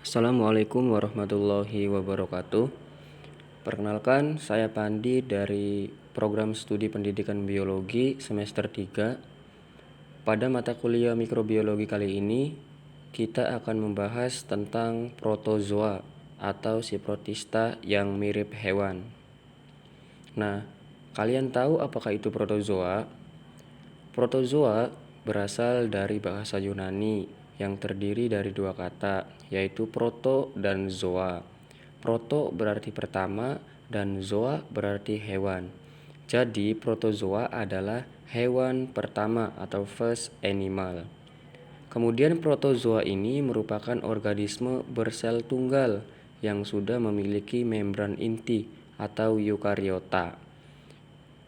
Assalamualaikum warahmatullahi wabarakatuh. Perkenalkan, saya Pandi dari Program Studi Pendidikan Biologi semester 3. Pada mata kuliah mikrobiologi kali ini, kita akan membahas tentang protozoa atau si protista yang mirip hewan. Nah, kalian tahu apakah itu protozoa? Protozoa berasal dari bahasa Yunani yang terdiri dari dua kata, yaitu proto dan zoa. Proto berarti pertama dan zoa berarti hewan. Jadi protozoa adalah hewan pertama atau first animal. Kemudian protozoa ini merupakan organisme bersel tunggal yang sudah memiliki membran inti atau eukariota.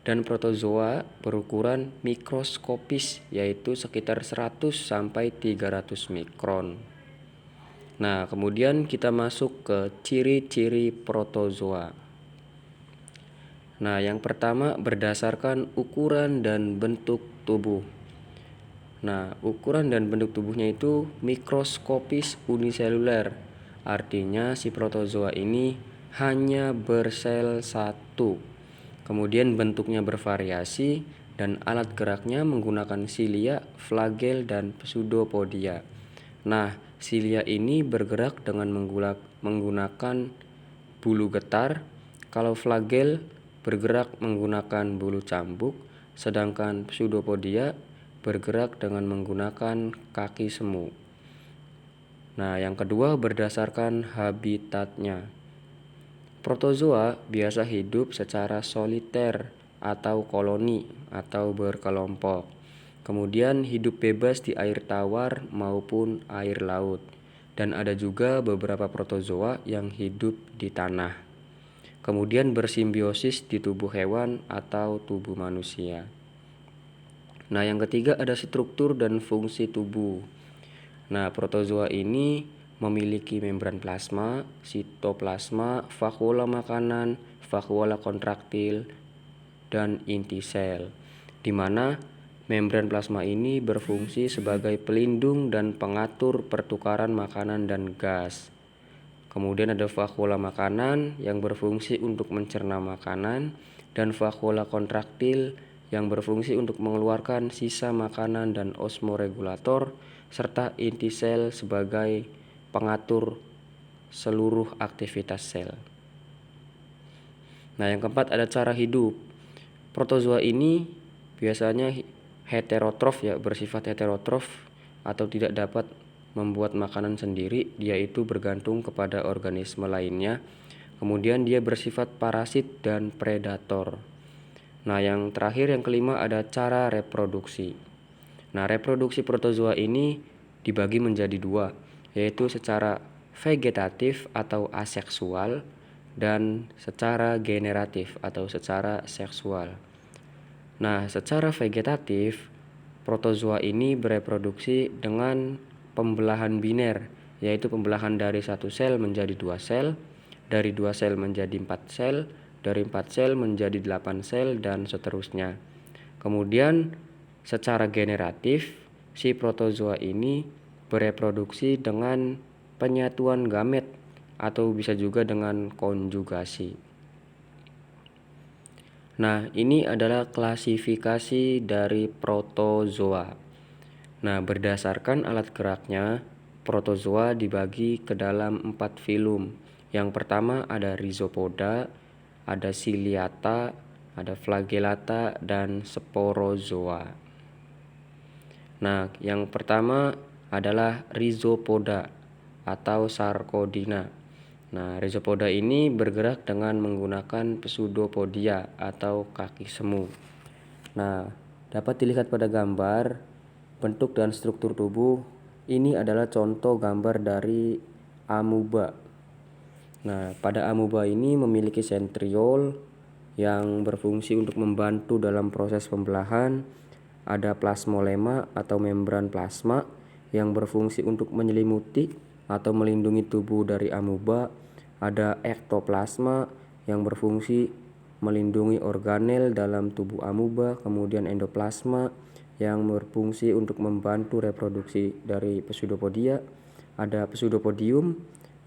Dan protozoa berukuran mikroskopis, yaitu sekitar 100 sampai 300 mikron. Nah, kemudian kita masuk ke ciri-ciri protozoa. Nah, yang pertama berdasarkan ukuran dan bentuk tubuh. Nah, ukuran dan bentuk tubuhnya itu mikroskopis uniseluler. Artinya si protozoa ini hanya bersel satu. Kemudian bentuknya bervariasi dan alat geraknya menggunakan silia, flagel, dan pseudopodia. Nah, silia ini bergerak dengan menggunakan bulu getar, kalau flagel bergerak menggunakan bulu cambuk, sedangkan pseudopodia bergerak dengan menggunakan kaki semu. Nah, yang kedua berdasarkan habitatnya. Protozoa biasa hidup secara soliter atau koloni atau berkelompok. Kemudian hidup bebas di air tawar maupun air laut. Dan ada juga beberapa protozoa yang hidup di tanah. Kemudian bersimbiosis di tubuh hewan atau tubuh manusia. Nah, yang ketiga ada struktur dan fungsi tubuh. Nah, protozoa ini memiliki membran plasma, sitoplasma, vakuola makanan, vakuola kontraktil, dan inti sel, di mana membran plasma ini berfungsi sebagai pelindung dan pengatur pertukaran makanan dan gas. Kemudian ada vakuola makanan yang berfungsi untuk mencerna makanan, dan vakuola kontraktil yang berfungsi untuk mengeluarkan sisa makanan dan osmoregulator, serta inti sel sebagai pengatur seluruh aktivitas sel. Nah, yang keempat ada cara hidup. Protozoa ini biasanya heterotrof, bersifat heterotrof atau tidak dapat membuat makanan sendiri, dia itu bergantung kepada organisme lainnya. Kemudian dia bersifat parasit dan predator. Nah, yang terakhir yang kelima ada cara reproduksi. Nah, reproduksi protozoa ini dibagi menjadi dua, yaitu secara vegetatif atau aseksual dan secara generatif atau secara seksual. Nah, secara vegetatif, protozoa ini bereproduksi dengan pembelahan biner, yaitu pembelahan dari satu sel menjadi dua sel, dari dua sel menjadi 4 sel, dari 4 sel menjadi 8 sel, dan seterusnya. Kemudian secara generatif, si protozoa ini bereproduksi dengan penyatuan gamet atau bisa juga dengan konjugasi. Nah, ini adalah klasifikasi dari protozoa. Nah, berdasarkan alat geraknya, protozoa dibagi ke dalam 4 filum. Yang pertama ada rhizopoda, ada ciliata, ada flagellata, dan sporozoa. Nah, yang pertama adalah rhizopoda atau sarkodina. Nah, rhizopoda ini bergerak dengan menggunakan pseudopodia atau kaki semu. Nah, dapat dilihat pada gambar bentuk dan struktur tubuh. Ini adalah contoh gambar dari amuba. Nah, pada amuba ini memiliki sentriol yang berfungsi untuk membantu dalam proses pembelahan. Ada plasmolema atau membran plasma yang berfungsi untuk menyelimuti atau melindungi tubuh dari amuba. Ada ektoplasma yang berfungsi melindungi organel dalam tubuh amuba. Kemudian endoplasma yang berfungsi untuk membantu reproduksi dari pseudopodia. Ada pseudopodium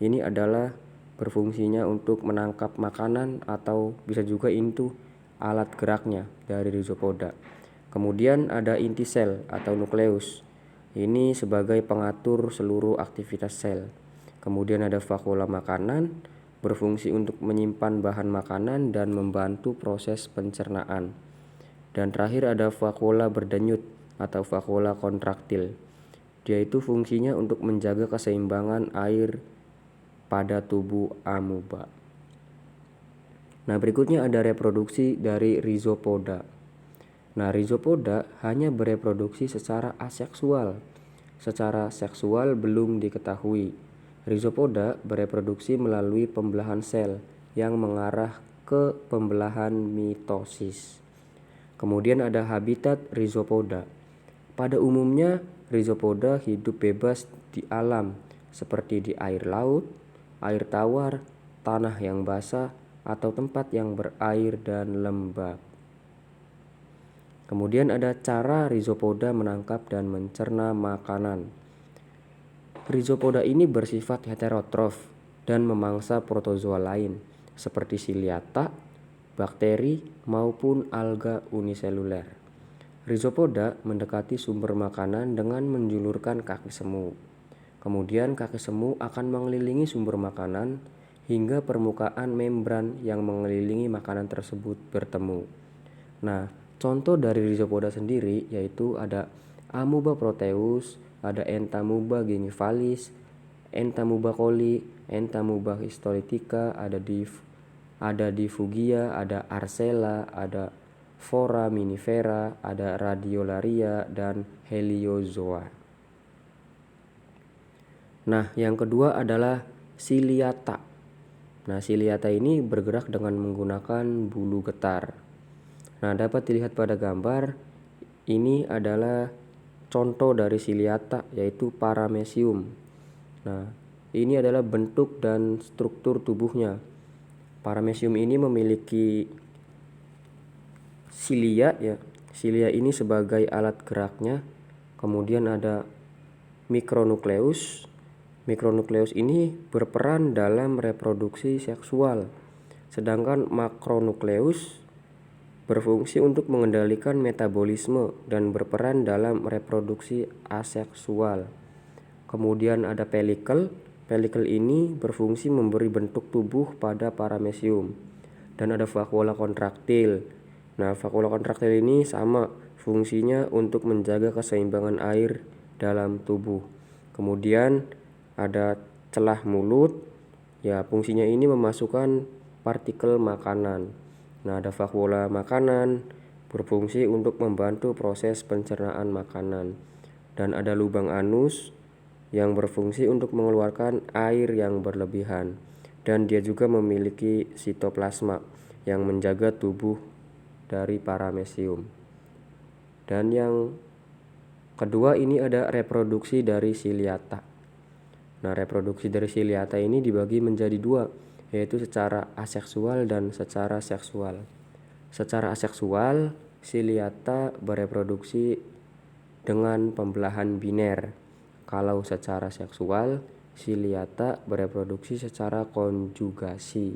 ini adalah berfungsinya untuk menangkap makanan atau bisa juga itu alat geraknya dari rhizopoda. Kemudian ada inti sel atau nukleus. Ini sebagai pengatur seluruh aktivitas sel. Kemudian ada vakuola makanan, berfungsi untuk menyimpan bahan makanan dan membantu proses pencernaan. Dan terakhir ada vakuola berdenyut atau vakuola kontraktil. Dia itu fungsinya untuk menjaga keseimbangan air pada tubuh amuba. Nah, berikutnya ada reproduksi dari rhizopoda. Nah, rhizopoda hanya bereproduksi secara aseksual. Secara seksual belum diketahui. Rhizopoda bereproduksi melalui pembelahan sel yang mengarah ke pembelahan mitosis. Kemudian ada habitat rhizopoda. Pada umumnya, rhizopoda hidup bebas di alam seperti di air laut, air tawar, tanah yang basah, atau tempat yang berair dan lembab. Kemudian ada cara rhizopoda menangkap dan mencerna makanan. Rhizopoda ini bersifat heterotrof dan memangsa protozoa lain seperti Ciliata, bakteri, maupun alga uniseluler. Rhizopoda mendekati sumber makanan dengan menjulurkan kaki semu. Kemudian kaki semu akan mengelilingi sumber makanan hingga permukaan membran yang mengelilingi makanan tersebut bertemu. Nah, contoh dari rhizopoda sendiri yaitu ada Amoeba proteus, ada Entamoeba gingivalis, Entamoeba coli, Entamoeba histolytica, ada Difugia, ada Arcella, ada Foraminifera, ada Radiolaria, dan Heliozoa. Nah, yang kedua adalah Ciliata. Nah, Ciliata ini bergerak dengan menggunakan bulu getar. Nah, dapat dilihat pada gambar, ini adalah contoh dari Ciliata yaitu Paramecium. Nah, ini adalah bentuk dan struktur tubuhnya. Paramecium ini memiliki silia ya. Silia ini sebagai alat geraknya. Kemudian ada mikronukleus. Mikronukleus ini berperan dalam reproduksi seksual. Sedangkan makronukleus berfungsi untuk mengendalikan metabolisme dan berperan dalam reproduksi aseksual. Kemudian ada pelikel. Pelikel ini berfungsi memberi bentuk tubuh pada paramecium. Dan ada vakuola kontraktil. Nah, vakuola kontraktil ini sama fungsinya untuk menjaga keseimbangan air dalam tubuh. Kemudian ada celah mulut. Ya, fungsinya ini memasukkan partikel makanan. Nah, ada vakuola makanan berfungsi untuk membantu proses pencernaan makanan. Dan ada lubang anus yang berfungsi untuk mengeluarkan air yang berlebihan. Dan dia juga memiliki sitoplasma yang menjaga tubuh dari paramecium. Dan yang kedua ini ada reproduksi dari Ciliata. Nah, reproduksi dari Ciliata ini dibagi menjadi dua, yaitu secara aseksual dan secara seksual. Secara aseksual, Ciliata bereproduksi dengan pembelahan biner. Kalau secara seksual, Ciliata bereproduksi secara konjugasi.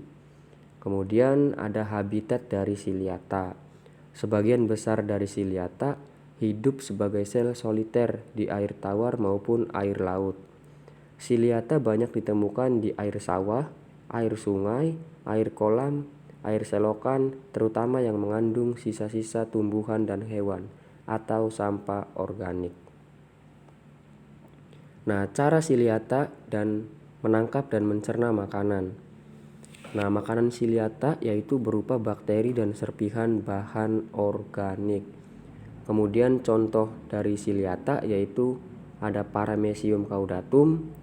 Kemudian ada habitat dari Ciliata. Sebagian besar dari Ciliata hidup sebagai sel soliter di air tawar maupun air laut. Ciliata banyak ditemukan di air sawah, air sungai, air kolam, air selokan, terutama yang mengandung sisa-sisa tumbuhan dan hewan atau sampah organik. Nah, cara Ciliata dan menangkap dan mencerna makanan. Nah, makanan Ciliata yaitu berupa bakteri dan serpihan bahan organik. Kemudian contoh dari Ciliata yaitu ada Paramecium caudatum,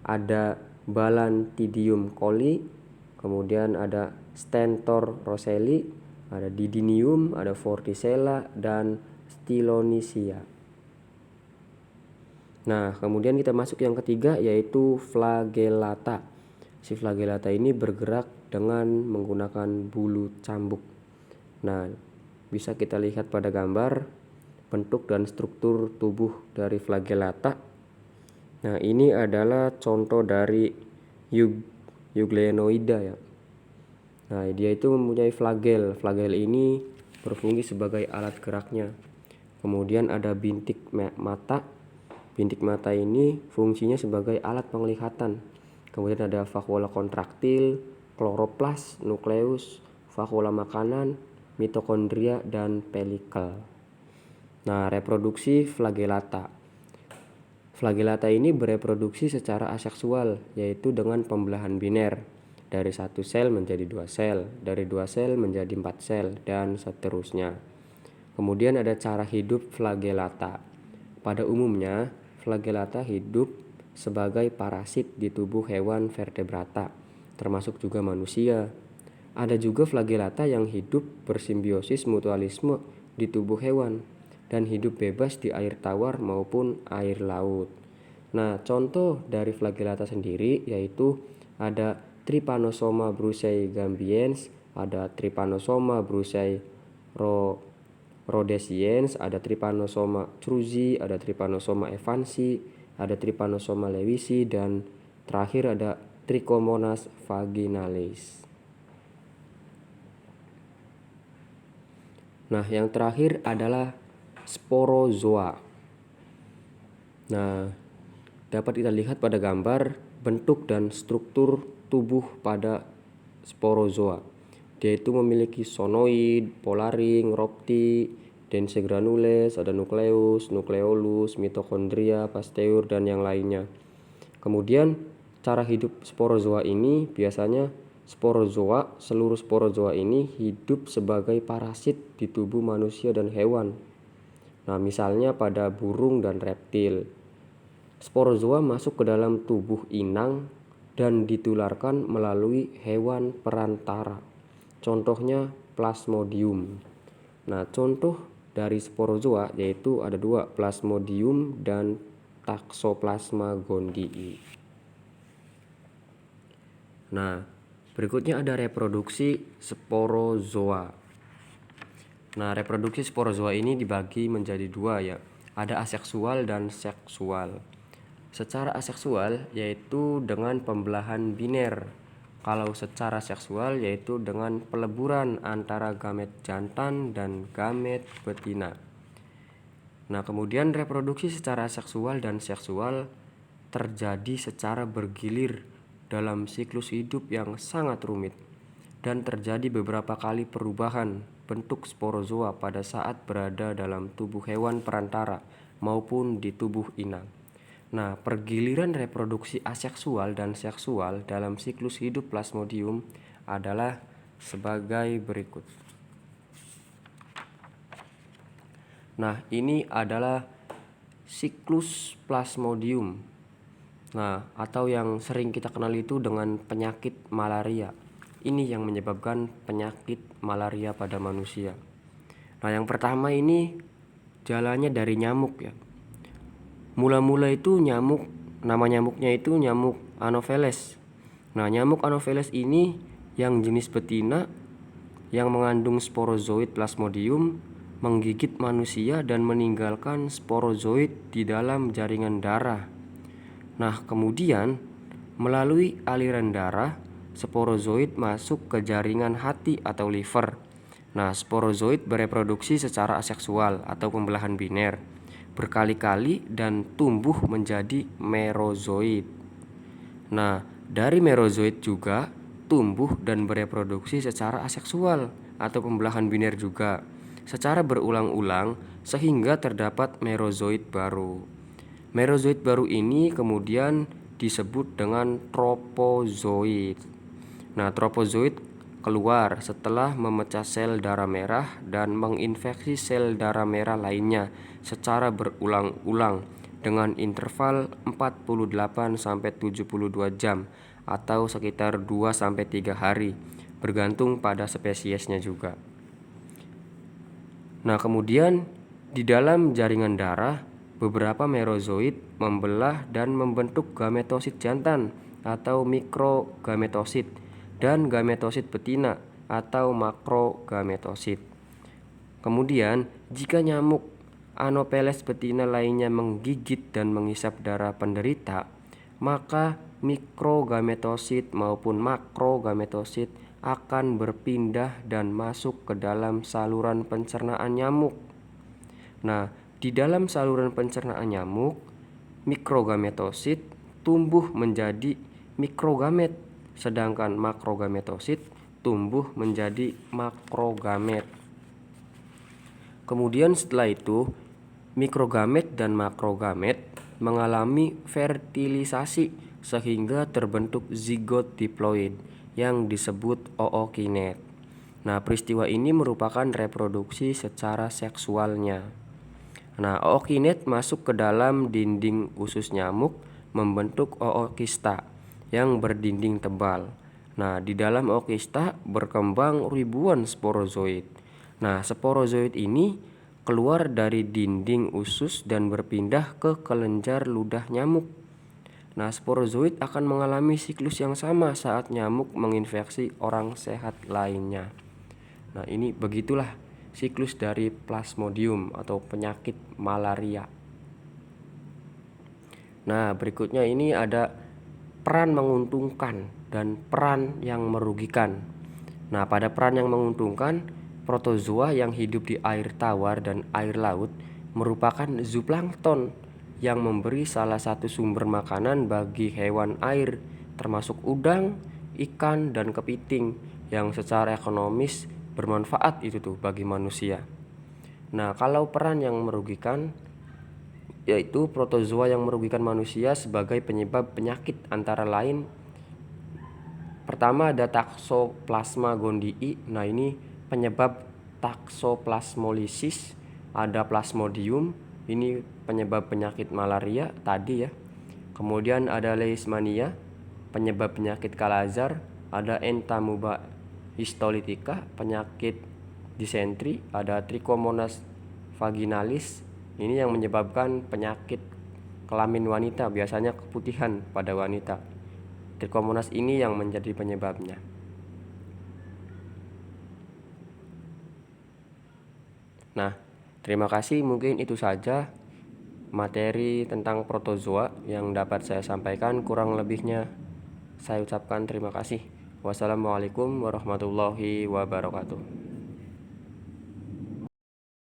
ada Balantidium coli, kemudian ada Stentor rosselli, ada Didinium, ada Vorticella, dan Stylonychia. Nah, kemudian kita masuk yang ketiga yaitu Flagellata. Si Flagellata ini bergerak dengan menggunakan bulu cambuk. Nah, bisa kita lihat pada gambar bentuk dan struktur tubuh dari Flagellata. Nah, ini adalah contoh dari euglenoida ya. Nah, dia itu mempunyai flagel. Flagel ini berfungsi sebagai alat geraknya. Kemudian ada bintik mata. Bintik mata ini fungsinya sebagai alat penglihatan. Kemudian ada vakuola kontraktil, kloroplas, nukleus, vakuola makanan, mitokondria, dan pelikel. Nah, reproduksi flagellata. Flagellata ini bereproduksi secara aseksual, yaitu dengan pembelahan biner. Dari satu sel menjadi 2 sel, dari 2 sel menjadi 4 sel, dan seterusnya. Kemudian ada cara hidup flagellata. Pada umumnya, flagellata hidup sebagai parasit di tubuh hewan vertebrata, termasuk juga manusia. Ada juga flagellata yang hidup bersimbiosis mutualisme di tubuh hewan dan hidup bebas di air tawar maupun air laut. Nah, contoh dari flagellata sendiri yaitu ada Trypanosoma brucei gambiens, ada Trypanosoma brucei rhodesiens, ada Trypanosoma cruzi, ada Trypanosoma evansi, ada Trypanosoma lewisi, dan terakhir ada Trichomonas vaginalis. Nah, yang terakhir adalah sporozoa. Nah, dapat kita lihat pada gambar bentuk dan struktur tubuh pada sporozoa. Dia itu memiliki sonoid, polaring, rhopti, dense granules, ada nukleus, nukleolus, mitokondria, pasteur, dan yang lainnya. Kemudian cara hidup sporozoa ini biasanya seluruh sporozoa ini hidup sebagai parasit di tubuh manusia dan hewan. Nah, misalnya pada burung dan reptil. Sporozoa masuk ke dalam tubuh inang dan ditularkan melalui hewan perantara. Contohnya Plasmodium. Nah, contoh dari sporozoa yaitu ada 2, Plasmodium dan Toxoplasma gondii. Nah, berikutnya ada reproduksi sporozoa. Nah, reproduksi sporozoa ini dibagi menjadi 2 ya. Ada aseksual dan seksual. Secara aseksual yaitu dengan pembelahan biner. Kalau secara seksual yaitu dengan peleburan antara gamet jantan dan gamet betina. Nah, kemudian reproduksi secara seksual dan seksual terjadi secara bergilir dalam siklus hidup yang sangat rumit dan terjadi beberapa kali perubahan bentuk sporozoa pada saat berada dalam tubuh hewan perantara maupun di tubuh inang. Nah, pergiliran reproduksi aseksual dan seksual dalam siklus hidup Plasmodium adalah sebagai berikut. Nah, ini adalah siklus Plasmodium. Nah, atau yang sering kita kenal itu dengan penyakit malaria. Ini yang menyebabkan penyakit malaria pada manusia. Nah, yang pertama ini jalannya dari nyamuk ya. Mula-mula itu nama nyamuknya itu nyamuk Anopheles. Nah, nyamuk Anopheles ini yang jenis betina yang mengandung sporozoid Plasmodium menggigit manusia dan meninggalkan sporozoid di dalam jaringan darah. Nah, kemudian melalui aliran darah, sporozoid masuk ke jaringan hati atau liver. Nah, sporozoid bereproduksi secara aseksual atau pembelahan biner berkali-kali dan tumbuh menjadi merozoid. Nah, dari merozoid juga tumbuh dan bereproduksi secara aseksual atau pembelahan biner juga secara berulang-ulang sehingga terdapat merozoid baru. Merozoid baru ini kemudian disebut dengan tropozoid. Nah, tropozoid keluar setelah memecah sel darah merah dan menginfeksi sel darah merah lainnya secara berulang-ulang dengan interval 48-72 jam atau sekitar 2-3 hari, bergantung pada spesiesnya juga. Nah, kemudian di dalam jaringan darah, beberapa merozoid membelah dan membentuk gametosit jantan atau mikrogametosit dan gametosit betina atau makrogametosit. Kemudian, jika nyamuk Anopheles betina lainnya menggigit dan menghisap darah penderita, maka mikrogametosit maupun makrogametosit akan berpindah dan masuk ke dalam saluran pencernaan nyamuk. Nah, di dalam saluran pencernaan nyamuk, mikrogametosit tumbuh menjadi mikrogamet, sedangkan makrogametosit tumbuh menjadi makrogamet. Kemudian setelah itu, mikrogamet dan makrogamet mengalami fertilisasi sehingga terbentuk zigot diploid yang disebut ookinet. Nah, peristiwa ini merupakan reproduksi secara seksualnya. Nah, ookinet masuk ke dalam dinding usus nyamuk membentuk ookista yang berdinding tebal. Nah, di dalam ookista berkembang ribuan sporozoid. Nah, sporozoid ini keluar dari dinding usus dan berpindah ke kelenjar ludah nyamuk. Nah, sporozoid akan mengalami siklus yang sama saat nyamuk menginfeksi orang sehat lainnya. Nah, ini begitulah siklus dari Plasmodium atau penyakit malaria. Nah, berikutnya ini ada peran menguntungkan dan peran yang merugikan. Nah, pada peran yang menguntungkan, protozoa yang hidup di air tawar dan air laut merupakan zooplankton yang memberi salah satu sumber makanan bagi hewan air, termasuk udang, ikan, dan kepiting yang secara ekonomis bermanfaat itu tuh bagi manusia. Nah, kalau peran yang merugikan, yaitu protozoa yang merugikan manusia sebagai penyebab penyakit antara lain, pertama ada Toxoplasma gondii. Nah, ini penyebab toxoplasmolysis. Ada Plasmodium, ini penyebab penyakit malaria tadi ya. Kemudian ada Leishmania, penyebab penyakit Kala-Azar. Ada Entamuba histolytica, penyakit disentri. Ada Trichomonas vaginalis, ini yang menyebabkan penyakit kelamin wanita, biasanya keputihan pada wanita. Trichomonas ini yang menjadi penyebabnya. Nah, terima kasih, mungkin itu saja materi tentang protozoa yang dapat saya sampaikan. Kurang lebihnya saya ucapkan terima kasih. Wassalamualaikum warahmatullahi wabarakatuh.